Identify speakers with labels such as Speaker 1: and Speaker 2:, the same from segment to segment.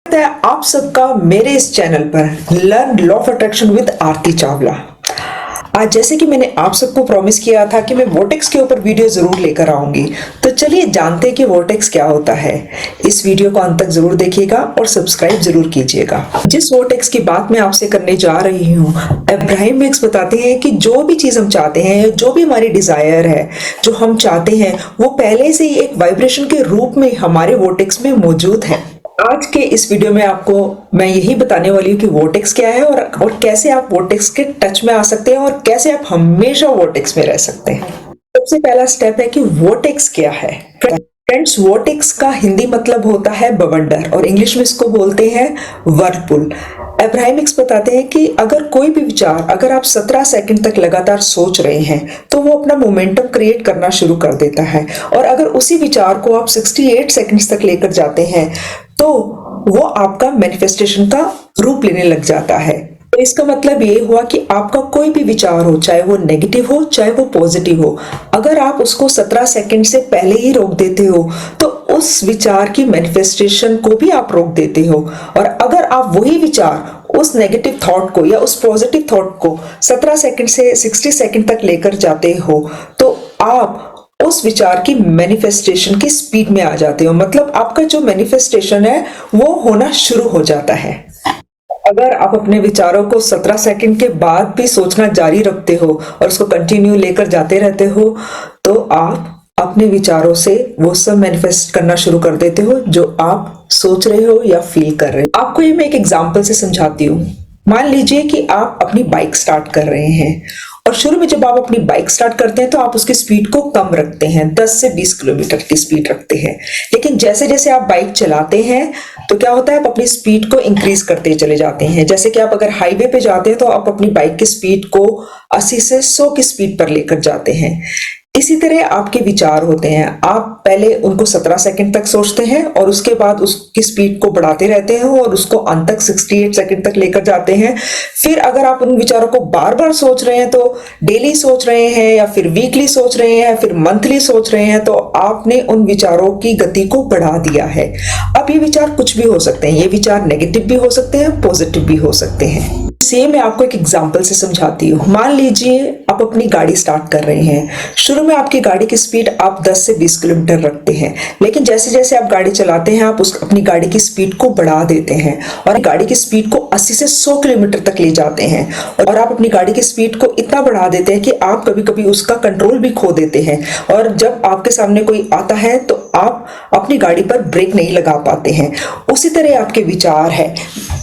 Speaker 1: है आप सबका मेरे इस चैनल पर learn law of attraction with Aarti Chawla. आज जैसे कि मैंने आप सबको प्रॉमिस किया था कि मैं वोटेक्स के ऊपर वीडियो जरूर लेकर आऊंगी, तो चलिए जानते हैं कि वोटेक्स क्या होता है। इस वीडियो को अंत तक जरूर देखिएगा और सब्सक्राइब जरूर कीजिएगा। जिस वोटेक्स की बात मैं आपसे करने जा रही हूँ, अब्राहम हिक्स बताते हैं कि जो भी चीज हम चाहते हैं, जो भी हमारी डिजायर है, जो हम चाहते हैं, वो पहले से ही एक वाइब्रेशन के रूप में हमारे वोटेक्स में मौजूद है। आज के इस वीडियो में आपको मैं यही बताने वाली हूँ कि वोटेक्स क्या है और कैसे आप वोटेक्स के टच में आ सकते हैं और कैसे आप हमेशा वोटेक्स में रह सकते हैं। सबसे पहला स्टेप है कि वोटेक्स क्या है। फ्रेंड्स, वोटेक्स का हिंदी मतलब होता है बवंडर और इंग्लिश में इसको बोलते हैं वर्लपुल। अब्राहम हिक्स बताते हैं कि अगर कोई भी विचार अगर आप 17 सेकंड तक लगातार सोच रहे हैं तो वो अपना मोमेंटम क्रिएट करना शुरू कर देता है, और अगर उसी विचार को आप 68 सेकंड्स तक लेकर जाते हैं तो वो आपका मैनिफेस्टेशन का रूप लेने लग जाता है। तो इसका मतलब ये हुआ कि आपका कोई भी विचार हो, चाहे वो नेगेटिव हो चाहे वो पॉजिटिव हो, अगर आप उसको 17 सेकंड से पहले ही रोक देते हो तो उस विचार की मैनिफेस्टेशन को भी आप रोक देते हो। और अगर आप वही विचार, उस नेगेटिव थॉट को या उस पॉजिटिव थॉट को 17 सेकंड से 60 सेकंड तक लेकर जाते हो तो आप उस विचार की मैनिफेस्टेशन की स्पीड में आ जाते हो। मतलब आपका जो मैनिफेस्टेशन है वो होना शुरू हो जाता है। अगर आप अपने विचारों को 17 सेकंड के बाद भी सोचना जारी रखते हो और उसको कंटिन्यू लेकर जाते रहते हो तो आप अपने विचारों से वो सब मैनिफेस्ट करना शुरू कर देते हो जो आप सोच रहे हो या फील कर रहे हो। आपको ये मैं एक एग्जांपल से समझाती हूँ। मान लीजिए कि आप अपनी बाइक स्टार्ट कर रहे हैं और शुरू में जब आप अपनी बाइक स्टार्ट करते हैं तो आप उसकी स्पीड को कम रखते हैं, 10 से 20 किलोमीटर की स्पीड रखते हैं। लेकिन जैसे जैसे आप बाइक चलाते हैं तो क्या होता है, आप अपनी स्पीड को इंक्रीज करते चले जाते हैं। जैसे कि आप अगर हाईवे पे जाते हैं तो आप अपनी बाइक की स्पीड को 80 से 100 की स्पीड पर लेकर जाते हैं। इसी तरह आपके विचार होते हैं। आप पहले उनको 17 सेकंड तक सोचते हैं और उसके बाद उसकी स्पीड को बढ़ाते रहते हैं और उसको अंत तक 68 सेकंड तक लेकर जाते हैं। फिर अगर आप उन विचारों को बार बार सोच रहे हैं, तो डेली सोच रहे हैं या फिर वीकली सोच रहे हैं, फिर मंथली सोच रहे हैं, तो आपने उन विचारों की गति को बढ़ा दिया है। अब ये विचार कुछ भी हो सकते हैं, ये विचार नेगेटिव भी हो सकते हैं, पॉजिटिव भी हो सकते हैं। सेम मैं आपको एक एग्जांपल से समझाती हूँ। मान लीजिए आप अपनी गाड़ी स्टार्ट कर रहे हैं। शुरू में आपकी गाड़ी की स्पीड आप 10 से 20 किलोमीटर रखते हैं, लेकिन जैसे जैसे आप गाड़ी चलाते हैं आप अपनी गाड़ी की स्पीड को बढ़ा देते हैं और गाड़ी की स्पीड को 80 से 100 किलोमीटर तक ले जाते हैं। और आप अपनी गाड़ी की स्पीड को इतना बढ़ा देते हैं कि आप कभी कभी उसका कंट्रोल भी खो देते हैं, और जब आपके सामने कोई आता है तो आप अपनी गाड़ी पर ब्रेक नहीं लगा पाते हैं। उसी तरह आपके विचार है।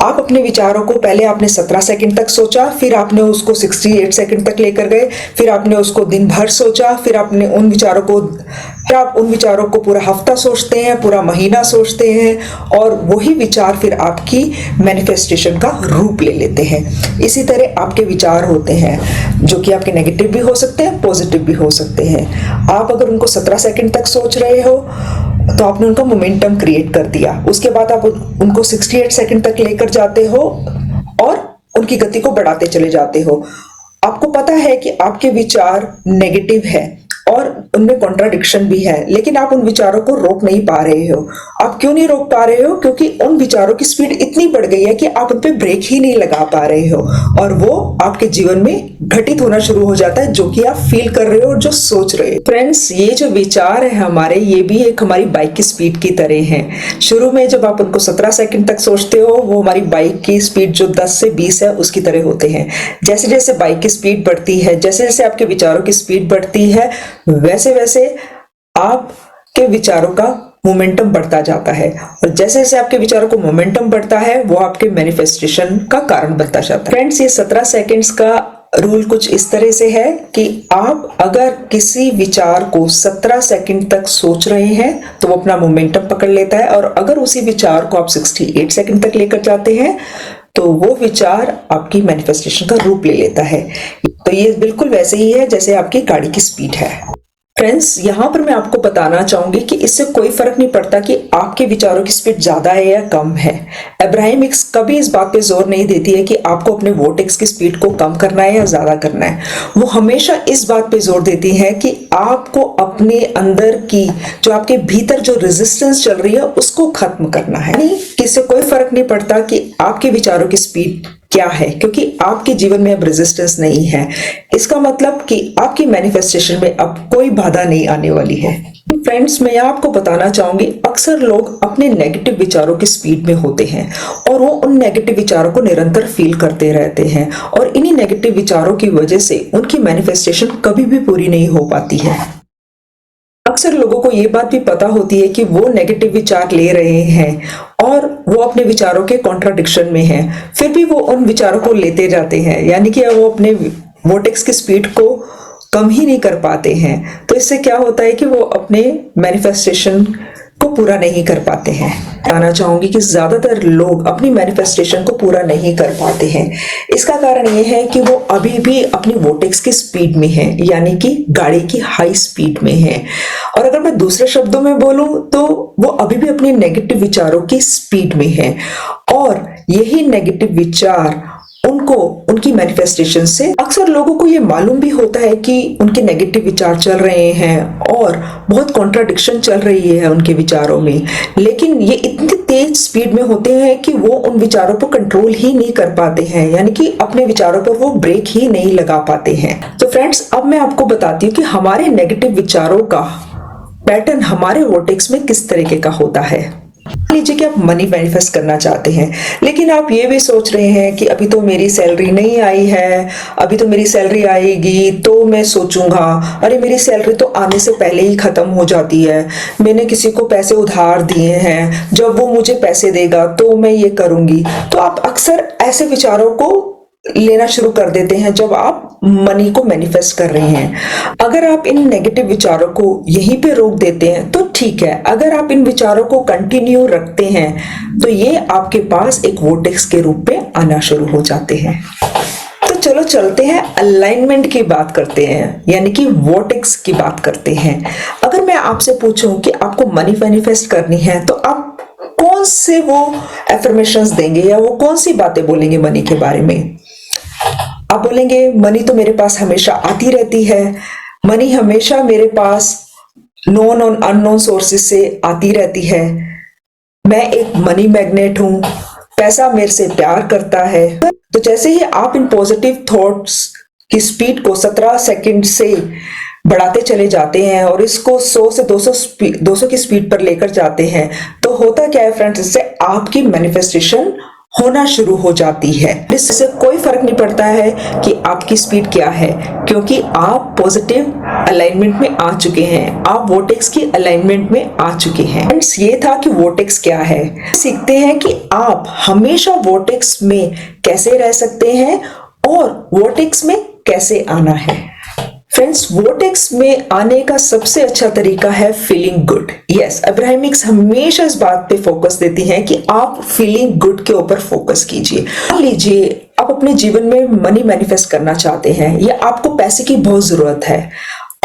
Speaker 1: आप अपने विचारों को पहले आपने 17 सेकंड तक सोचा, फिर आपने उसको 68 सेकंड तक लेकर गए, फिर आपने उसको दिन भर सोचा, फिर आपने उन विचारों को पूरा हफ्ता सोचते हैं, पूरा महीना सोचते हैं, और वही विचार फिर आपकी मैनिफेस्टेशन का रूप ले लेते हैं। इसी तरह आपके विचार होते हैं जो कि आपके नेगेटिव भी हो सकते हैं, पॉजिटिव भी हो सकते हैं। आप अगर उनको 17 सेकंड तक सोच रहे हो तो आपने उनका मोमेंटम क्रिएट कर दिया। उसके बाद आप उनको 68 सेकंड तक लेकर जाते हो और उनकी गति को बढ़ाते चले जाते हो। आपको पता है कि आपके विचार नेगेटिव है और उनमें कॉन्ट्राडिक्शन भी है, लेकिन आप उन विचारों को रोक नहीं पा रहे हो। आप क्यों नहीं रोक पा रहे हो? क्योंकि उन विचारों की स्पीड इतनी बढ़ गई है कि आप उन पे ब्रेक ही नहीं लगा पा रहे हो, और वो आपके जीवन में घटित होना शुरू हो जाता है जो कि आप फील कर रहे हो और जो सोच रहे हो। फ्रेंड्स, ये जो विचार है हमारे, ये भी एक हमारी बाइक की स्पीड की तरह है। शुरू में जब आप उनको 17 सेकंड तक सोचते हो, वो हमारी बाइक की स्पीड जो 10 से 20 है उसकी तरह होते हैं। जैसे जैसे बाइक की स्पीड बढ़ती है, जैसे जैसे आपके विचारों की स्पीड बढ़ती है, वैसे वैसे आपके विचारों का मोमेंटम बढ़ता जाता है, और जैसे जैसे आपके विचारों को मोमेंटम बढ़ता है वो आपके मैनिफेस्टेशन का कारण बनता जाता है। फ्रेंड्स, ये 17 सेकंड्स का रूल कुछ इस तरह से है कि आप अगर किसी विचार को 17 सेकंड तक सोच रहे हैं तो वो अपना मोमेंटम पकड़ लेता है, और अगर उसी विचार को आप 68 सेकंड तक लेकर जाते हैं तो वो विचार आपकी मैनिफेस्टेशन का रूप ले लेता है। तो ये बिल्कुल वैसे ही है जैसे आपकी गाड़ी की स्पीड है। फ्रेंड्स, यहाँ पर मैं आपको बताना चाहूंगी कि इससे कोई फर्क नहीं पड़ता कि आपके विचारों की स्पीड ज्यादा है या कम है। अब्राहम हिक्स कभी इस बात पे जोर नहीं देती है कि आपको अपने वोटेक्स की स्पीड को कम करना है या ज्यादा करना है। वो हमेशा इस बात पे जोर देती है कि आपको अपने अंदर की जो आपके भीतर जो रेजिस्टेंस चल रही है उसको खत्म करना है। नहीं, किसी कोई फर्क नहीं पड़ता कि आपके विचारों की स्पीड क्या है, क्योंकि आपके जीवन में अब रेजिस्टेंस नहीं है। इसका मतलब कि आपकी मैनिफेस्टेशन में अब कोई बाधा नहीं आने वाली है। फ्रेंड्स, मैं आपको बताना चाहूंगी, अक्सर लोग अपने नेगेटिव विचारों की स्पीड में होते हैं और वो उन नेगेटिव विचारों को निरंतर फील करते रहते हैं और इन्हीं नेगेटिव विचारों की वजह से उनकी मैनिफेस्टेशन कभी भी पूरी नहीं हो पाती है। अक्सर लोगों को ये बात भी पता होती है कि वो नेगेटिव विचार ले रहे हैं और वो अपने विचारों के कॉन्ट्राडिक्शन में हैं, फिर भी वो उन विचारों को लेते जाते हैं, यानी कि वो अपने वोटेक्स की स्पीड को कम ही नहीं कर पाते हैं। तो इससे क्या होता है कि वो अपने मैनिफेस्टेशन को पूरा नहीं कर पाते हैं। बताना चाहूंगी कि ज्यादातर लोग अपनी मैनिफेस्टेशन को पूरा नहीं कर पाते हैं। इसका कारण ये है कि वो अभी भी अपनी वोटेक्स की स्पीड में है, यानी कि गाड़ी की हाई स्पीड में है। और अगर मैं दूसरे शब्दों में बोलूं तो वो अभी भी अपने नेगेटिव विचारों की स्पीड में है और यही नेगेटिव विचार उनको उनकी मैनिफेस्टेशन से, अक्सर लोगों को ये मालूम भी होता है कि उनके नेगेटिव विचार चल रहे हैं और बहुत कॉन्ट्राडिक्शन चल रही है उनके विचारों में, लेकिन ये इतनी तेज स्पीड में होते हैं कि वो उन विचारों पर कंट्रोल ही नहीं कर पाते हैं, यानी कि अपने विचारों पर वो ब्रेक ही नहीं लगा पाते हैं। तो फ्रेंड्स, अब मैं आपको बताती हूँ कि हमारे नेगेटिव विचारों का पैटर्न हमारे वोटेक्स में किस तरीके का होता है। मान लीजिए कि आप मनी मैनिफेस्ट करना चाहते हैं, लेकिन आप ये भी सोच रहे हैं कि अभी तो मेरी सैलरी नहीं आई है, अभी तो मेरी सैलरी आएगी तो मैं सोचूंगा, अरे मेरी सैलरी तो आने से पहले ही खत्म हो जाती है, मैंने किसी को पैसे उधार दिए हैं, जब वो मुझे पैसे देगा तो मैं ये करूंगी। तो आप अक्सर ऐसे विचारों को लेना शुरू कर देते हैं जब आप मनी को मैनिफेस्ट कर रहे हैं। अगर आप इन नेगेटिव विचारों को यहीं पे रोक देते हैं तो ठीक है, अगर आप इन विचारों को कंटिन्यू रखते हैं तो ये आपके पास एक वोटेक्स के रूप में आना शुरू हो जाते हैं। तो चलो चलते हैं अलाइनमेंट की बात करते हैं, यानी कि वोटेक्स की बात करते हैं। अगर मैं आपसे पूछूं कि आपको मनी मैनिफेस्ट करनी है तो आप कौन से वो एफर्मेशंस देंगे या वो कौन सी बातें बोलेंगे मनी के बारे में? आप बोलेंगे मनी तो मेरे पास हमेशा आती रहती है, मनी हमेशा मेरे पास नोन और अननोन सोर्सेस से आती रहती है, मैं एक मनी मैग्नेट हूं, पैसा मेरे से प्यार करता है। तो जैसे ही आप इन पॉजिटिव थॉट्स की स्पीड को 17 सेकंड से बढ़ाते चले जाते हैं और इसको 100 से 200 की स्पीड पर लेकर जाते हैं, तो होता क्या है फ्रेंड्स, इससे आपकी मैनिफेस्टेशन होना शुरू हो जाती है। इससे कोई फर्क नहीं पड़ता है कि आपकी स्पीड क्या है, क्योंकि आप पॉजिटिव अलाइनमेंट में आ चुके हैं, आप वोटेक्स की अलाइनमेंट में आ चुके हैं। फ्रेंड्स, ये था कि वोटेक्स क्या है। सीखते हैं कि आप हमेशा वोटेक्स में कैसे रह सकते हैं और वोटेक्स में कैसे आना है। फ्रेंड्स, वोटेक्स में आने का सबसे अच्छा तरीका है feeling good. Yes, Abraham Hicks हमेशा इस बात पे फोकस देती हैं कि आप फीलिंग गुड के ऊपर फोकस कीजिए। मान लीजिए आप अपने जीवन में मनी मैनिफेस्ट करना चाहते हैं या आपको पैसे की बहुत जरूरत है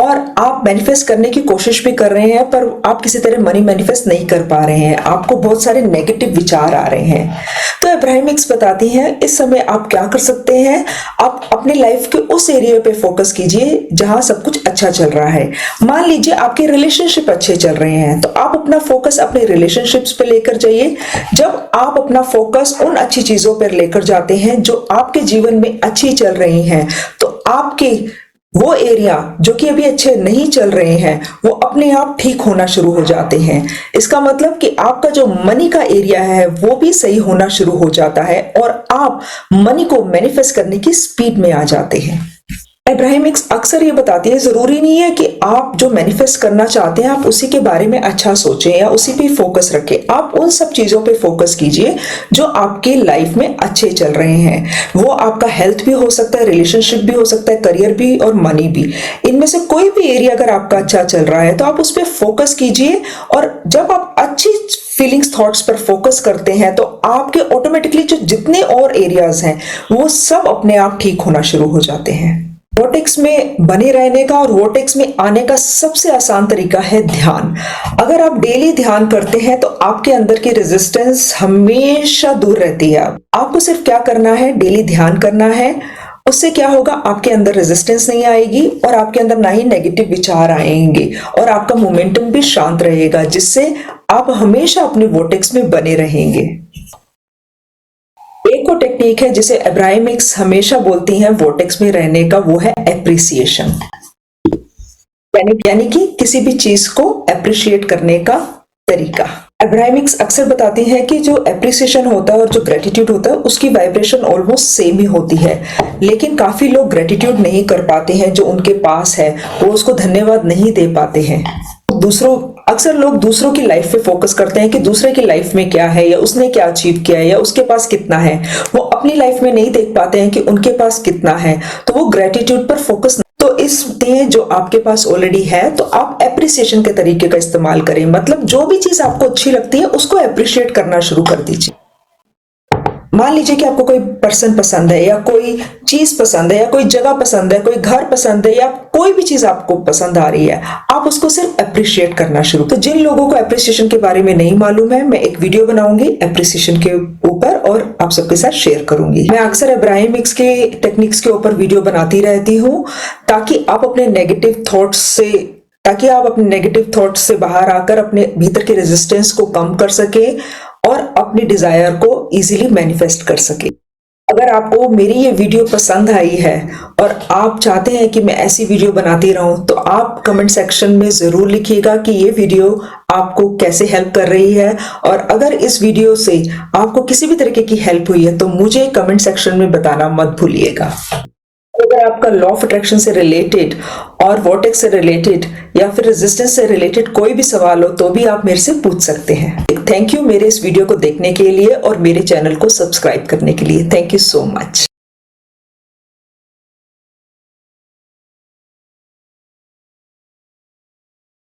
Speaker 1: और आप मैनिफेस्ट करने की कोशिश भी कर रहे हैं, पर आप किसी तरह मनी मैनिफेस्ट नहीं कर पा रहे हैं, आपको बहुत सारे नेगेटिव विचार आ रहे हैं। तो अब्राहम हिक्स बताती हैं इस समय आप क्या कर सकते हैं, आप अपने लाइफ के उस एरिया पे फोकस कीजिए जहां सब कुछ अच्छा चल रहा है। मान लीजिए आपके रिलेशनशिप अच्छे चल रहे हैं, तो आप अपना फोकस अपने रिलेशनशिप्स पे लेकर जाइए। जब आप अपना फोकस उन अच्छी चीजों पर लेकर जाते हैं जो आपके जीवन में अच्छी चल रही हैं, तो आपके वो एरिया जो कि अभी अच्छे नहीं चल रहे हैं वो अपने आप ठीक होना शुरू हो जाते हैं। इसका मतलब कि आपका जो मनी का एरिया है वो भी सही होना शुरू हो जाता है और आप मनी को मैनिफेस्ट करने की स्पीड में आ जाते हैं। अब्राहम हिक्स अक्सर ये बताती है जरूरी नहीं है कि आप जो मैनिफेस्ट करना चाहते हैं आप उसी के बारे में अच्छा सोचें या उसी पे फोकस रखें। आप उन सब चीजों पे फोकस कीजिए जो आपके लाइफ में अच्छे चल रहे हैं। वो आपका हेल्थ भी हो सकता है, रिलेशनशिप भी हो सकता है, करियर भी और मनी भी। इनमें से कोई भी एरिया अगर आपका अच्छा चल रहा है तो आप उस पर फोकस कीजिए और जब आप अच्छी फीलिंग्स थॉट्स पर फोकस करते हैं तो आपके ऑटोमेटिकली जो जितने और एरियाज हैं वो सब अपने आप ठीक होना शुरू हो जाते हैं। वोर्टेक्स में बने रहने का और वोर्टेक्स में आने का सबसे आसान तरीका है ध्यान। अगर आप डेली ध्यान करते हैं तो आपके अंदर की रेजिस्टेंस हमेशा दूर रहती है। आपको सिर्फ क्या करना है, डेली ध्यान करना है। उससे क्या होगा, आपके अंदर रेजिस्टेंस नहीं आएगी और आपके अंदर ना ही नेगेटिव विचार आएंगे और आपका मोमेंटम भी शांत रहेगा, जिससे आप हमेशा अपने वोर्टेक्स में बने रहेंगे। एक और टेक्निक है जिसे एब्राहिमिक्स हमेशा बोलती हैं वोर्टेक्स में रहने का, वो है एप्रिसिएशन, यानी कि किसी भी चीज को एप्रिशिएट करने का तरीका। एब्राहिमिक्स अक्सर बताती हैं कि जो एप्रिसिएशन होता है और जो ग्रेटिट्यूड होता है उसकी वाइब्रेशन ऑलमोस्ट सेम ही होती है, लेकिन काफी लोग ग्रेटिट्यूड नहीं कर पाते हैं। जो उनके पास है वो उसको धन्यवाद नहीं दे पाते हैं। अक्सर लोग दूसरों की लाइफ पे फोकस करते हैं कि दूसरे की लाइफ में क्या है, या उसने क्या अचीव किया है, या उसके पास कितना है। वो अपनी लाइफ में नहीं देख पाते हैं कि उनके पास कितना है, तो वो ग्रेटिट्यूड पर फोकस। तो इसलिए जो आपके पास ऑलरेडी है, तो आप एप्रिसिएशन के तरीके का इस्तेमाल करें। मतलब जो भी चीज आपको अच्छी लगती है उसको एप्रिशिएट करना शुरू कर दीजिए। मान लीजिए कि आपको कोई पर्सन पसंद है, या कोई चीज पसंद है, या कोई जगह पसंद है, कोई घर पसंद है, या कोई भी चीज आपको पसंद आ रही है, आप उसको सिर्फ अप्रिशिएट करना शुरू। तो जिन लोगों को एप्रिसिएशन के बारे में नहीं मालूम है, मैं एक वीडियो बनाऊंगी एप्रिसिएशन के ऊपर और आप सबके साथ शेयर करूंगी। मैं अक्सर एब्राहिमिक्स के टेक्निक्स के ऊपर वीडियो बनाती रहती हूँ ताकि आप अपने नेगेटिव थॉट्स से बाहर आकर अपने भीतर के रेजिस्टेंस को कम कर सके और अपनी डिजायर को इजीली मैनिफेस्ट कर सके। अगर आपको मेरी ये वीडियो पसंद आई है और आप चाहते हैं कि मैं ऐसी वीडियो बनाती रहूं, तो आप कमेंट सेक्शन में जरूर लिखिएगा कि ये वीडियो आपको कैसे हेल्प कर रही है। और अगर इस वीडियो से आपको किसी भी तरीके की हेल्प हुई है तो मुझे कमेंट सेक्शन में बताना मत भूलिएगा। अगर आपका लॉ ऑफ अट्रैक्शन से रिलेटेड और वोर्टेक्स से रिलेटेड या फिर रेजिस्टेंस से रिलेटेड कोई भी सवाल हो तो भी आप मेरे से पूछ सकते हैं। थैंक यू मेरे इस वीडियो को देखने के लिए और मेरे चैनल को सब्सक्राइब करने के लिए। Thank you so much.